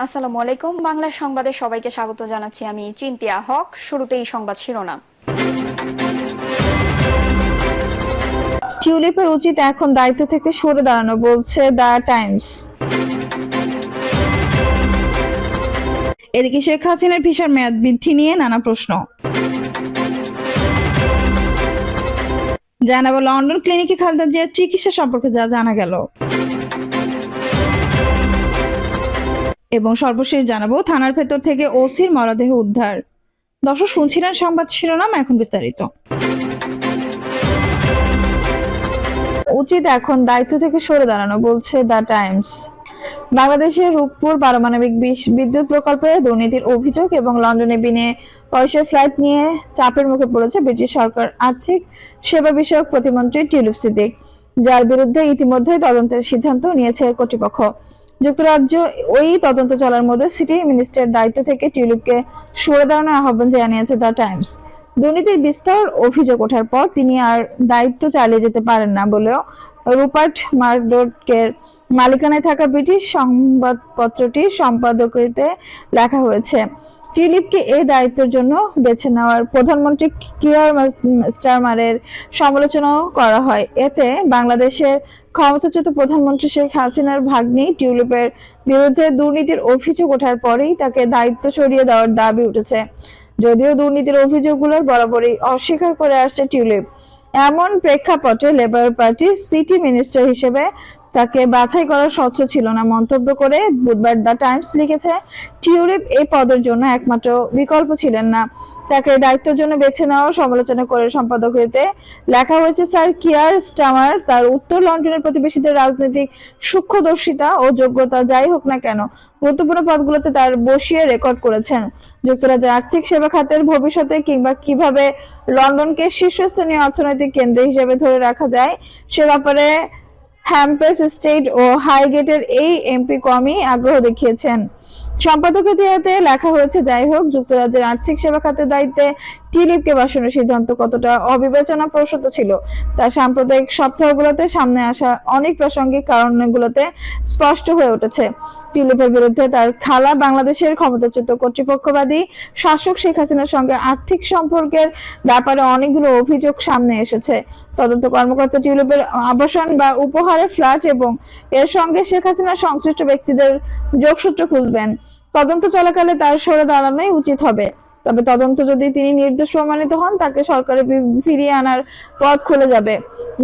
আসসালামু আলাইকুম। বাংলা সংবাদে সবাইকে স্বাগত জানাচ্ছি। আমি চিন্তিয়া হক। শুরুতেই সংবাদ শিরোনাম। টিউলিপের উচিত এখন দায়িত্ব থেকে সরে দাঁড়ানো, বলছে দ্য টাইমস। এদিকে শেখ হাসিনার ভিসার মেয়াদ বৃদ্ধি নিয়ে নানা প্রশ্ন। জানাবো লন্ডন ক্লিনিকে খালেদা জিয়ার চিকিৎসা সম্পর্কে যা জানা গেল, এবং সর্বশেষ জানাবো থানার ভেতর থেকে ওসির মরদেহ উদ্ধার। দর্শক, শুনছিলেন সংবাদ শিরোনাম, এখন বিস্তারিত। উচিত এখন দায়িত্ব থেকে সরে দাঁড়ানো, বলছে দ্য টাইমস। বাংলাদেশের রূপপুর পারমাণবিক বিদ্যুৎ প্রকল্পে দুর্নীতির অভিযোগ এবং লন্ডনে বিনে পয়সার ফ্লাইট নিয়ে চাপের মুখে পড়েছে ব্রিটিশ সরকার আর্থিক সেবা বিষয়ক প্রতিমন্ত্রী টিউলিপ সিদ্দিক, যার বিরুদ্ধে ইতিমধ্যে তদন্তের সিদ্ধান্ত নিয়েছে কর্তৃপক্ষ। যুক্তরাজ্য ওই তদন্ত চলার মধ্যে সিটি মিনিস্টার দায়িত্ব থেকে টিউলিপকে সরে দাঁড়ানোর আহ্বান জানিয়েছে দ্য টাইমস। দুর্নীতির বিস্তর অভিযোগ ওঠার পর তিনি আর দায়িত্ব চালিয়ে যেতে পারেন না বলেও রুপার্ট মারডোকের মালিকানায় থাকা ব্রিটিশ সংবাদপত্রটির সম্পাদকীয়তে লেখা হয়েছে। টিউলিপকে এই দায়িত্বের জন্য বেছে নেওয়ার প্রধানমন্ত্রী কিয়ার স্টারমারের সমালোচনাও করা হয়। এতে বাংলাদেশের ক্ষমতাচ্যুত প্রধানমন্ত্রী শেখ হাসিনার ভাগ্নি টিউলিপের বিরুদ্ধে দুর্নীতির অভিযোগ ওঠার পরেই তাকে দায়িত্ব সরিয়ে দেওয়ার দাবি উঠেছে। যদিও দুর্নীতির অভিযোগগুলোর বরাবরই অস্বীকার করে আসছে টিউলিপ। এমন প্রেক্ষাপটে লেবার পার্টির সিটি মিনিস্টার হিসেবে তাকে বাছাই করা স্বচ্ছ ছিল না মন্তব্য করে বুধবার দ্য টাইমস লিখেছে, টিউলিপ এই পদের জন্য একমাত্র বিকল্প ছিলেন না। তাকে দায়িত্বের জন্য বেছে নেওয়ার সমালোচনা করে সম্পাদকীয়তে লেখা হয়েছে, স্যার কিয়ার স্টারমার তার উত্তর লন্ডনের প্রতিবেশীদের রাজনৈতিক সূক্ষ্মদর্শিতা ও যোগ্যতা যাই হোক না কেন গুরুত্বপূর্ণ পদগুলোতে তার বসিয়ে রেকর্ড করেছেন। যুক্তরাজ্যের আর্থিক সেবা খাতের ভবিষ্যতে কিংবা কিভাবে লন্ডনকে শীর্ষস্থানীয় অর্থনৈতিক কেন্দ্র হিসেবে ধরে রাখা যায় সে ব্যাপারে হ্যাম্পেস স্টেট ও হাইগেটের এই এমপি কমই আগ্রহ দেখিয়েছেন। সম্পাদকীয়তে লেখা হয়েছে, যাই হোক, যুক্তরাজ্যের আর্থিক সেবা খাতের দায়িত্বে টিউলিপকে বসানোর সিদ্ধান্ত কতটা অবিবেচনাপ্রসূত ছিল তা সাম্প্রতিক সপ্তাহগুলোতে সামনে আসা অনেক প্রাসঙ্গিক কারণগুলোতে স্পষ্ট হয়ে উঠেছে। টিউলিপের বিরুদ্ধে তার খালা বাংলাদেশের ক্ষমতাচ্যুত কর্তৃপক্ষবাদী শাসক শেখ হাসিনার সঙ্গে আর্থিক সম্পর্কের ব্যাপারে অনেকগুলো অভিযোগ সামনে এসেছে। তদন্ত কর্মকর্তা টিউলিপের আবাসন বা উপহারের ফ্ল্যাট এবং এর সঙ্গে শেখ হাসিনার সংশ্লিষ্ট ব্যক্তিদের যোগসূত্র খুঁজবেন। তদন্ত চলাকালে তার সরে দাঁড়ানোই উচিত হবে। তবে তদন্ত যদি তিনি নির্দোষ প্রমাণিত হন, তাকে সরকারে ফিরিয়ে আনার পথ খুলে যাবে।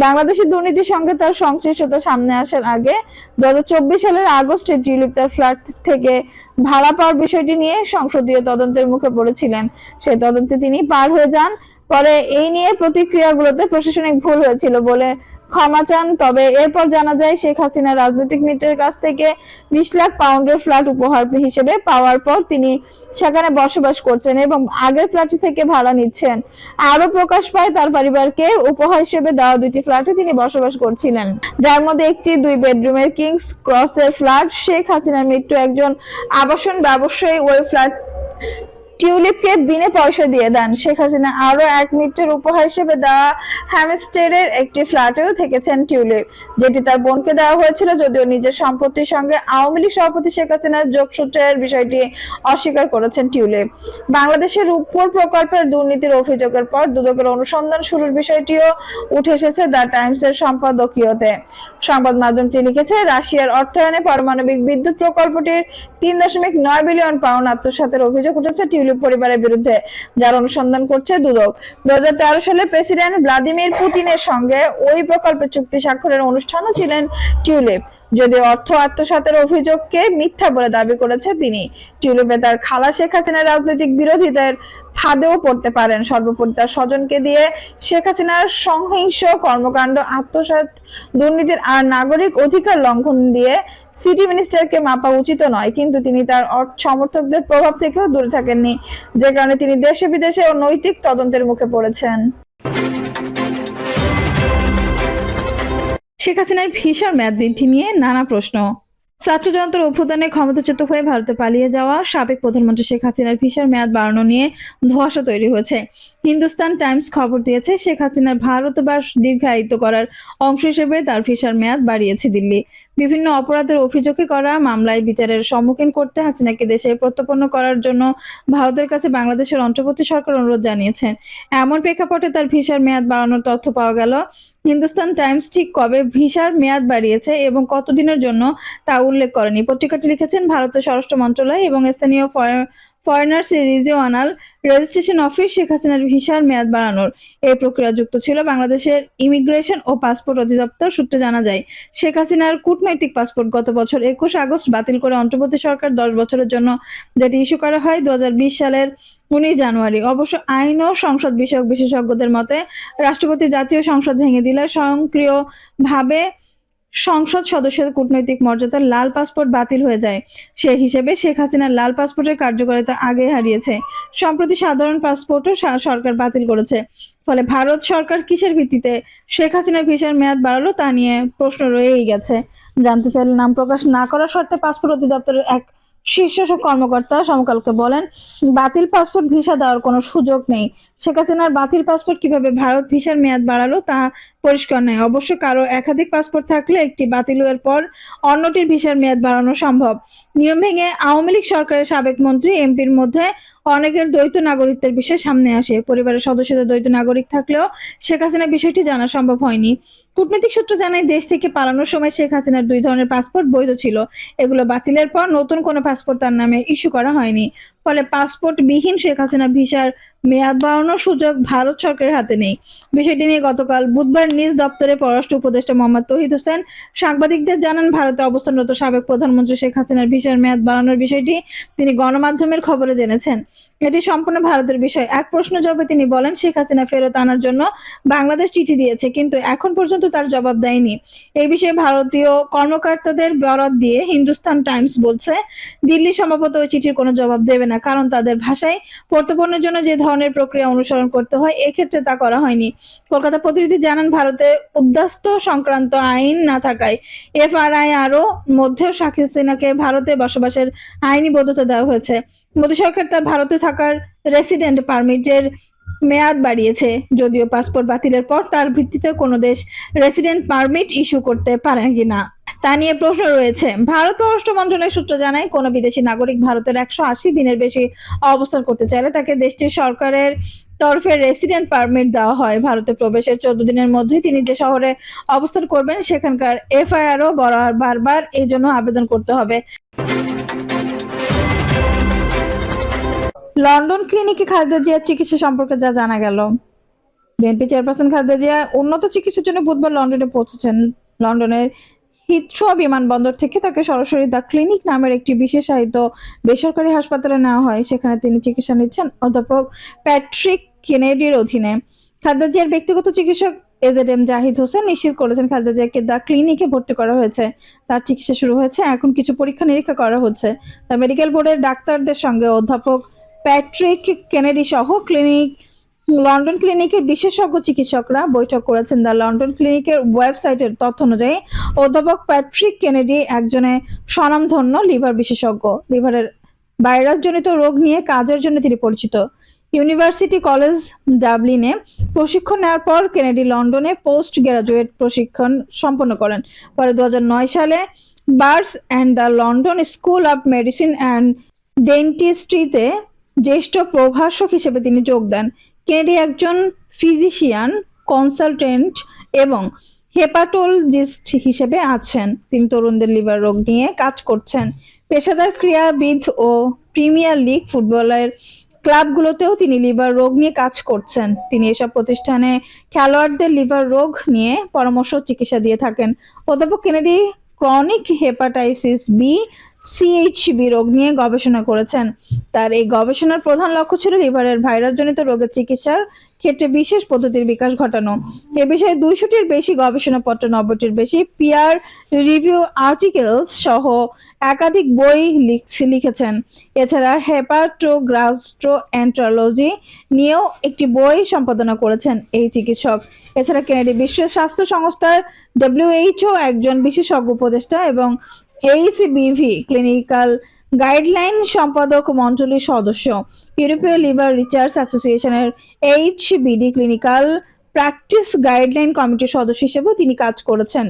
বাংলাদেশের দুর্নীতির সঙ্গে তার সংশ্লিষ্টতা সামনে আসার আগে 2024 সালের আগস্টে টিউলিপ তার ফ্ল্যাট থেকে ভাড়া পাওয়ার বিষয়টি নিয়ে সংসদীয় তদন্তের মুখে পড়েছিলেন। সেই তদন্তে তিনি পার হয়ে যান। পরে এই নিয়ে প্রতিক্রিয়াগুলোতে প্রশাসনিক ভুল হয়েছিল বলে ক্ষমা চান। তবে এরপর জানা যায়, শেখ হাসিনা রাজনৈতিক নেতার কাছ থেকে 20 লাখ পাউন্ডের ফ্ল্যাট উপহার হিসেবে পাওয়ার পর তিনি সেখানে বসবাস করছেন এবং আগের ফ্ল্যাট থেকে ভাড়া নিচ্ছেন। আরো প্রকাশ পায়, তার পরিবারকে উপহার হিসেবে দেওয়া 2টি ফ্ল্যাটে তিনি বসবাস করছিলেন, যার মধ্যে একটি 2 বেডরুমের কিংস ক্রসের ফ্ল্যাট। শেখ হাসিনার মৃত্যু একজন আবাসন ব্যবসায়ী ওই ফ্ল্যাট টিউলিপকে বিনে পয়সা দিয়ে দেন। শেখ হাসিনা আরো 1 মিনিটের উপহার হিসেবে দেওয়া হ্যামস্টেডের একটি ফ্ল্যাটেও থেকেছেন টিউলিপ, যেটি তার বোনকে দেওয়া হয়েছিল, যদিও নিজের সম্পত্তির সঙ্গে আওয়ামী লীগ সভাপতি শেখ হাসিনার যোগসূত্রের বিষয়টি অস্বীকার করেছেন টিউলিপ। বাংলাদেশের রূপপুর প্রকল্পের দুর্নীতির অভিযোগের পর দুদকের অনুসন্ধান শুরুর বিষয়টিও উঠে এসেছে দ্য টাইমসের সম্পাদকীয়তে। সংবাদ মাধ্যমটি লিখেছে, রাশিয়ার অর্থায়নে পারমাণবিক বিদ্যুৎ প্রকল্পটির 3.9 বিলিয়ন পাউন্ড আত্মসাতের অভিযোগ উঠেছে টিউলিপ পরিবারের বিরুদ্ধে, যার অনুসন্ধান করছে দুদক। 2013 সালে প্রেসিডেন্ট ভ্লাদিমির পুতিনের সঙ্গে ওই প্রকল্পের চুক্তি স্বাক্ষরের অনুষ্ঠানও ছিলেন টিউলিপ। যদিও অর্থ আত্মসাতের অভিযোগকে মিথ্যা বলে দাবি করেছে তিনি। টিউলিপে তার খালা শেখ হাসিনার রাজনৈতিক বিরোধীদের ফাঁদেও পড়তে পারেন। সর্বোপরি তার স্বজনকে দিয়ে শেখ হাসিনার সহিংস কর্মকাণ্ড, আত্মসাৎ, দুর্নীতির আর নাগরিক অধিকার লঙ্ঘন দিয়ে সিটি মিনিস্টারকে মাপা উচিত নয়, কিন্তু তিনি তার সমর্থকদের প্রভাব থেকেও দূরে থাকেননি, যে কারণে তিনি দেশে বিদেশে ও নৈতিক তদন্তের মুখে পড়েছেন। শেখ হাসিনার ভিসার মেয়াদ বৃদ্ধি নিয়ে নানা প্রশ্ন। ছাত্র জনতার অভ্যুত্থানে ক্ষমতাচ্যুত হয়ে ভারতে পালিয়ে যাওয়া সাবেক প্রধানমন্ত্রী শেখ হাসিনার ভিসার মেয়াদ বাড়ানো নিয়ে ধোঁয়াশা তৈরি হয়েছে। হিন্দুস্তান টাইমস খবর দিয়েছে, শেখ হাসিনার ভারতবাস দীর্ঘায়িত করার অংশ হিসেবে তার ভিসার মেয়াদ বাড়িয়েছে দিল্লি। বিভিন্ন অপরাধের অভিযোগে করা মামলায় বিচারের সম্মুখীন করতে হাসিনাকে দেশে প্রত্যাপন্ন করার জন্য ভারতের কাছে বাংলাদেশের অন্তর্বর্তী সরকার অনুরোধ জানিয়েছেন। এমন প্রেক্ষাপটে তার ভিসার মেয়াদ বাড়ানোর তথ্য পাওয়া গেল। হিন্দুস্তান টাইমস ঠিক কবে ভিসার মেয়াদ বাড়িয়েছে এবং কতদিনের জন্য তা উল্লেখ করেনি। পত্রিকাটি লিখেছেন ভারতের স্বরাষ্ট্র মন্ত্রণালয় এবং স্থানীয় foreigners regional registration office Sheikh হাসিনার ভিসার মেয়াদ বাড়ানোর এই প্রক্রিয়া যুক্ত ছিল। বাংলাদেশের ইমিগ্রেশন ও পাসপোর্ট অধিদপ্তর সূত্রে জানা যায়, শেখ হাসিনার কূটনৈতিক পাসপোর্ট গত বছর 21 আগস্ট বাতিল করে অন্তর্বর্তী সরকার 10 বছরের জন্য যেটি ইস্যু করা হয় 2020 সালের 19 জানুয়ারি। অবশ্য আইন ও সংসদ বিষয়ক বিশেষজ্ঞদের মতে রাষ্ট্রপতি জাতীয় সংসদ ভেঙে দিলে স্বয়ংক্রিয়ভাবে সংসদ সদস্যদের কূটনৈতিক মর্যাদার লাল পাসপোর্ট বাতিল হয়ে যায়। সে হিসেবে শেখ হাসিনার লাল পাসপোর্টের কার্যকারিতা আগে হারিয়েছে। সম্প্রতি সাধারণ পাসপোর্টও সরকার বাতিল করেছে। ফলে ভারত সরকার কিসের ভিত্তিতে শেখ হাসিনার ভিসার মেয়াদ বাড়ালো তা নিয়ে প্রশ্ন রয়েই গেছে। জানতে চাইলে নাম প্রকাশ না করার শর্তে পাসপোর্ট অধিদপ্তরের এক শীর্ষ কর্মকর্তা সমকালকে বলেন, বাতিল পাসপোর্ট ভিসা দেওয়ার কোনো সুযোগ নেই। শেখ হাসিনার বাতিল পাসপোর্ট কিভাবে ভারত ভিসার মেয়াদ বাড়ালো তা পরিষ্কার নয়। অবশ্য কারো একাধিক পাসপোর্ট থাকলে একটি বাতিলের পর অন্যটির ভিসার মেয়াদ বাড়ানো সম্ভব। নিয়ম ভেঙে আওয়ামী লীগ সরকারের সাবেক মন্ত্রী এমপির মধ্যে অনেকের দ্বৈত নাগরিকত্বের বিষয় সামনে আসে। পরিবারের সদস্যদের দ্বৈত নাগরিক থাকলেও শেখ হাসিনা বিষয়টি জানা সম্ভব হয়নি। কূটনৈতিক সূত্র জানায়, দেশ থেকে পালানোর সময় শেখ হাসিনার 2 ধরনের পাসপোর্ট বৈধ ছিল। এগুলো বাতিলের পর নতুন কোনো পাসপোর্ট তার নামে ইস্যু করা হয়নি। ফলে পাসপোর্ট বিহীন শেখ হাসিনা ভিসার মেয়াদ বাড়ানোর সুযোগ ভারত সরকারের হাতে নেই। বিষয়টি নিয়ে গতকাল বুধবার নিজ দপ্তরে পররাষ্ট্র উপদেষ্টা মোহাম্মদ তৌহিদ হোসেন সাংবাদিকদের জানান, ভারতে অবস্থানরত সাবেক প্রধানমন্ত্রী শেখ হাসিনার ভিসার মেয়াদ বাড়ানোর বিষয়টি তিনি গণমাধ্যমের খবরে জেনেছেন। এটি সম্পূর্ণ ভারতের বিষয়। এক প্রশ্ন জবাবে তিনি বলেন, শেখ হাসিনা ফেরত আনার জন্য বাংলাদেশ চিঠি দিয়েছে, কিন্তু এখন পর্যন্ত তার জবাব দেয়নি। এই বিষয়ে ভারতীয় কর্মকর্তাদের বরাত দিয়ে হিন্দুস্তান টাইমস বলছে, দিল্লি সম্ভবত ওই চিঠির কোনো জবাব দেবে না, কারণ তাদের ভাষায় প্রত্যর্পণের জন্য যে ধরনের প্রক্রিয়া অনুসরণ করতে হয় এক্ষেত্রে তা করা হয়নি। কলকাতা প্রতিনিধি জানান, ভারতে উদ্বাস্তু সংক্রান্ত আইন না থাকায় এফআরআইআরও মধ্যেও শেখ হাসিনাকে ভারতে বসবাসের আইনি বৈধতা দেওয়া হয়েছে। মোদী সরকার তার ভারতে থাকার রেসিডেন্ট পারমিটের মেয়াদ বাড়িয়েছে, যদিও পাসপোর্ট বাতিলের পর তার ভিত্তিতে কোনো দেশ রেসিডেন্ট পারমিট ইস্যু করতে পারে কিনা তা নিয়ে প্রশ্ন রয়েছে। ভারত পররাষ্ট্র মন্ত্রণালয়ের সূত্র জানায়, কোনো বিদেশি নাগরিক ভারতের 180 দিনের বেশি অবস্থান করতে চাইলে তাকে দেশটির সরকারের তরফে রেসিডেন্ট পারমিট দেওয়া হয়। ভারতে প্রবেশের 14 দিনের মধ্যেই তিনি যে শহরে অবস্থান করবেন সেখানকার এফআইআরও বারবার এই জন্য আবেদন করতে হবে। লন্ডন ক্লিনিকে খালেদা জিয়ার চিকিৎসা সম্পর্কে যা জানা গেল। বিএনপি চেয়ারপারসন খালেদা জিয়া উন্নত চিকিৎসার জন্য বুধবার লন্ডনে পৌঁছেছেন। লন্ডনের হিথ্রো বিমানবন্দর থেকে তাকে সরাসরি দ্য ক্লিনিক নামের একটি বিশেষায়িত বেসরকারি হাসপাতালে নেওয়া হয়। সেখানে তিনি চিকিৎসা নিচ্ছেন অধ্যাপক প্যাট্রিক কেনেডির অধীনে। খালেদা জিয়ার ব্যক্তিগত চিকিৎসক এজেডএম জাহিদ হোসেন নিশ্চিত করেছেন, খালেদা জিয়াকে দ্য ক্লিনিকে ভর্তি করা হয়েছে। তার চিকিৎসা শুরু হয়েছে, এখন কিছু পরীক্ষা নিরীক্ষা করা হচ্ছে। তার মেডিকেল বোর্ডের ডাক্তারদের সঙ্গে অধ্যাপক প্যাট্রিক কেনেডি সহ লন্ডন ক্লিনিকের বিশেষজ্ঞ চিকিৎসকরা বৈঠক করেছেন। দ্য লন্ডন ক্লিনিকের ওয়েবসাইটের তথ্য অনুযায়ী অধ্যাপক প্যাট্রিক কেনেডি একজনে স্বনামধন্য লিভার বিশেষজ্ঞ। লিভারের ভাইরাসজনিত রোগ নিয়ে কাজের জন্য তিনি পরিচিত। ইউনিভার্সিটি কলেজ ডাবলিনে প্রশিক্ষণ নেওয়ার পর কেনেডি লন্ডনে পোস্ট গ্রাজুয়েট প্রশিক্ষণ সম্পন্ন করেন। পরে 2009 সালে Barts and the London School of Medicine and ডেন্টিস্ট্রিতে জ্যেষ্ঠ প্রভাষক হিসেবে তিনি যোগ দেন। কেনেডি একজন ফিজিশিয়ান, কনসালটেন্ট এবং হেপাটোলজিস্ট হিসেবে আছেন। তিনি তরুণদের লিভার রোগ নিয়ে কাজ করছেন। পেশাদার ক্রীড়াবিদ ও প্রিমিয়ার লিগ ফুটবলের ক্লাবগুলোতেও তিনি লিভার রোগ নিয়ে কাজ করছেন। তিনি এসব প্রতিষ্ঠানে খেলোয়াড়দের লিভার রোগ নিয়ে পরামর্শ চিকিৎসা দিয়ে থাকেন। অধ্যাপক কেনেডি ক্রনিক হেপাটাইটিস বি সিএইচবি রোগ নিয়ে গবেষণা করেছেন। তার এই গবেষণার প্রধান লক্ষ্য ছিল লিভারের ভাইরাসজনিত রোগের চিকিৎসার ক্ষেত্রে বিশেষ পদ্ধতির বিকাশ ঘটানো। এ বিষয়ে 200টির বেশি গবেষণাপত্র, 90টির বেশি পিয়ার রিভিউ আর্টিকেলস সহ একাধিক বই লিখেছেন। এছাড়া হেপাটোগ্যাস্ট্রোএন্টারোলজি নিয়েও একটি বই সম্পাদনা করেছেন এই চিকিৎসক। এছাড়া কেনেডি বিশ্ব স্বাস্থ্য সংস্থার WHO একজন বিশেষজ্ঞ উপদেষ্টা এবং এইচবিভি ক্লিনিক্যাল গাইডলাইন সম্পাদক মণ্ডলীর সদস্য। ইউরোপীয় লিভার রিসার্চ অ্যাসোসিয়েশনের HBD ক্লিনিক্যাল প্র্যাকটিস গাইডলাইন কমিটির সদস্য হিসেবেও তিনি কাজ করেছেন।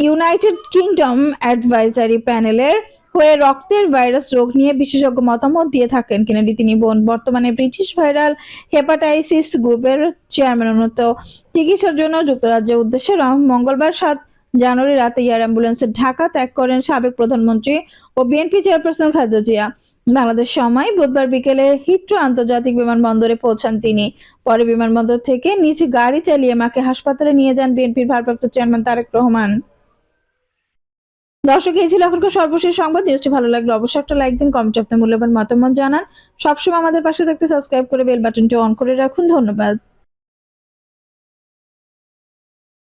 ইউনাইটেড কিংডম অ্যাডভাইজারি প্যানেলের হয়ে রক্তের ভাইরাস রোগ নিয়ে বিশেষজ্ঞ মতামত দিয়ে থাকেন কেনেডি। তিনি বর্তমানে ব্রিটিশ ভাইরাল হেপাটাইটিস গ্রুপের চেয়ারম্যান। উন্নত চিকিৎসার জন্য যুক্তরাজ্যের উদ্দেশ্যে মঙ্গলবার 7 জানুয়ারি রাতে এয়ার অ্যাম্বুলেন্সে ঢাকা ত্যাগ করেন সাবেক প্রধানমন্ত্রী ও বিএনপি চেয়ারপারসন খালেদা জিয়া। বাংলাদেশ সময় বুধবার বিকেলে হিথ্রো আন্তর্জাতিক বিমানবন্দরে পৌঁছান তিনি। পরে বিমানবন্দর থেকে নিজ গাড়ি চালিয়ে মাকে হাসপাতালে নিয়ে যান বিএনপির ভারপ্রাপ্ত চেয়ারম্যান তারেক রহমান। দর্শক, এই ছিল এখনকার সর্বশেষ সংবাদ। নিউজটি ভালো লাগলে অবশ্যই একটা লাইক দিন, কমেন্টে আপনার মূল্যবান মতামত জানান। সবসময় আমাদের পাশে থাকতে সাবস্ক্রাইব করে বেল বাটনটি অন করে রাখুন। ধন্যবাদ।